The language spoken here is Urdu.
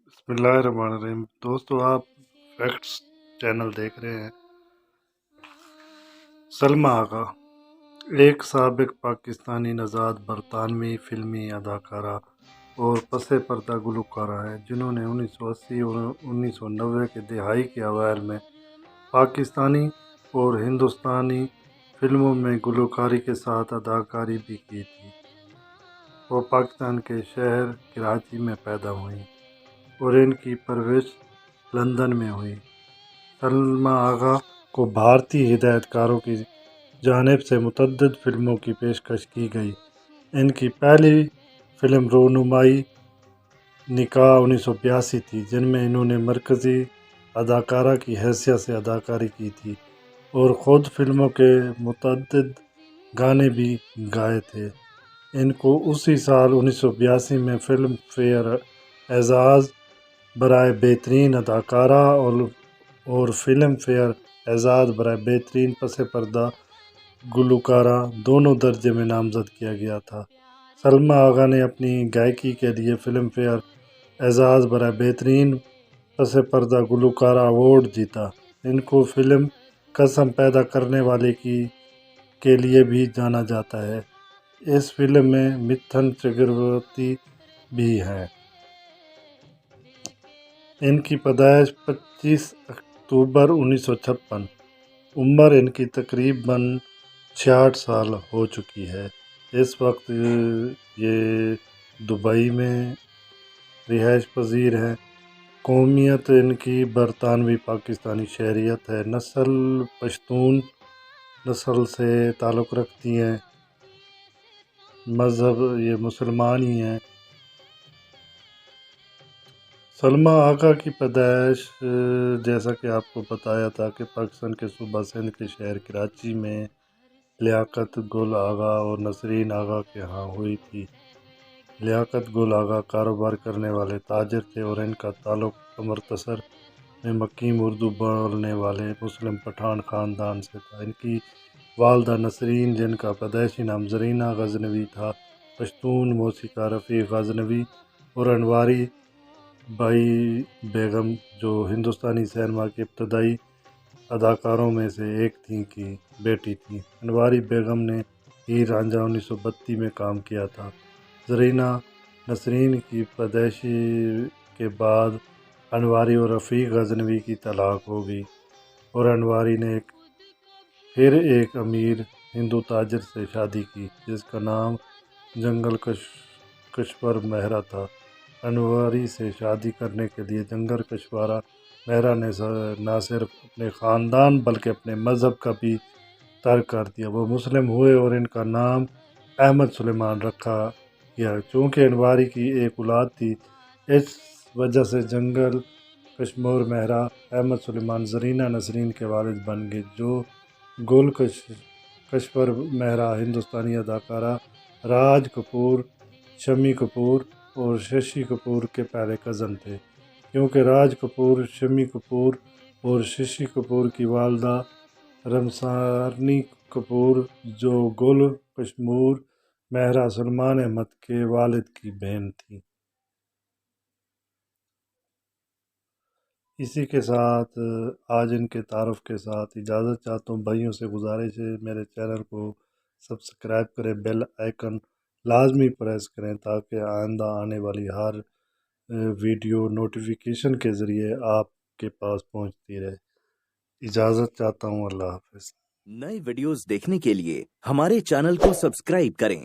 بسم اللہ الرحمن الرحیم دوستو، آپ فیکٹس چینل دیکھ رہے ہیں۔ سلمیٰ آغا ایک سابق پاکستانی نژاد برطانوی فلمی اداکارہ اور پس پردہ گلوکارہ ہیں جنہوں نے 1980 اور 1990 کے دہائی کے اوائل میں پاکستانی اور ہندوستانی فلموں میں گلوکاری کے ساتھ اداکاری بھی کی تھی۔ وہ پاکستان کے شہر کراچی میں پیدا ہوئیں اور ان کی پرورش لندن میں ہوئی۔ سلمیٰ آغا کو بھارتی ہدایت کاروں کی جانب سے متعدد فلموں کی پیشکش کی گئی۔ ان کی پہلی فلم رونمائی نکاح 1982 تھی، جن میں انہوں نے مرکزی اداکارہ کی حیثیت سے اداکاری کی تھی اور خود فلموں کے متعدد گانے بھی گائے تھے۔ ان کو اسی سال 1982 میں فلم فیئر اعزاز برائے بہترین اداکارہ اور فلم فیئر اعزاز برائے بہترین پس پردہ گلوکارہ دونوں درجے میں نامزد کیا گیا تھا۔ سلمیٰ آغا نے اپنی گائیکی کے لیے فلم فیئر اعزاز برائے بہترین پس پردہ گلوکارہ ایوارڈ جیتا۔ ان کو فلم قسم پیدا کرنے والے کے لیے بھی جانا جاتا ہے۔ اس فلم میں متھن چکرورتی بھی ہیں۔ ان کی پیدائش 25 اکتوبر 1956۔ عمر ان کی تقریباً 66 سال ہو چکی ہے۔ اس وقت یہ دبئی میں رہائش پذیر ہیں۔ قومیت ان کی برطانوی پاکستانی شہریت ہے۔ نسل پشتون نسل سے تعلق رکھتی ہیں۔ مذہب یہ مسلمان ہی ہیں۔ سلمیٰ آغا کی پیدائش جیسا کہ آپ کو بتایا تھا کہ پاکستان کے صوبہ سندھ کے شہر کراچی میں لیاقت گل آغا اور نسرین آغا کے ہاں ہوئی تھی۔ لیاقت گل آغا کاروبار کرنے والے تاجر تھے اور ان کا تعلق امرتسر میں مقیم اردو بولنے والے مسلم پٹھان خاندان سے تھا۔ ان کی والدہ نسرین، جن کا پیدائشی نام زرینہ غزنوی تھا، پشتون موسیقار رفیق غزنوی اور انواری بائی بیگم، جو ہندوستانی سینما کے ابتدائی اداکاروں میں سے ایک تھیں، کی بیٹی تھیں۔ انواری بیگم نے ہیر رانجھا 1932 میں کام کیا تھا۔ زرینہ نسرین کی پیدائش کے بعد انواری اور رفیق غزنوی کی طلاق ہو گئی اور انواری نے پھر ایک امیر ہندو تاجر سے شادی کی جس کا نام جنگل کشور مہرا تھا۔ انواری سے شادی کرنے کے لیے جنگل کشور مہرا نے نہ صرف اپنے خاندان بلکہ اپنے مذہب کا بھی ترک کر دیا۔ وہ مسلم ہوئے اور ان کا نام احمد سلیمان رکھا گیا۔ چونکہ انواری کی ایک اولاد تھی، اس وجہ سے جنگل کشمور مہرا احمد سلیمان زرینہ نسرین کے والد بن گئے، جو گل کشور مہرا ہندوستانی اداکارہ راج کپور، شمی کپور اور ششی کپور کے پہلے کزن تھے، کیونکہ راج کپور، شمی کپور اور ششی کپور کی والدہ رمسارنی کپور، جو گل کشمور مہرا سلمان احمد کے والد کی بہن تھیں۔ اسی کے ساتھ آج ان کے تعارف کے ساتھ اجازت چاہتا ہوں۔ بھائیوں سے گزارش ہے میرے چینل کو سبسکرائب کریں، بیل آئیکن لازمی پریس کریں تاکہ آئندہ آنے والی ہر ویڈیو نوٹیفیکیشن کے ذریعے آپ کے پاس پہنچتی رہے۔ اجازت چاہتا ہوں، اللہ حافظ۔ نئے ویڈیوز دیکھنے کے لیے ہمارے چینل کو سبسکرائب کریں۔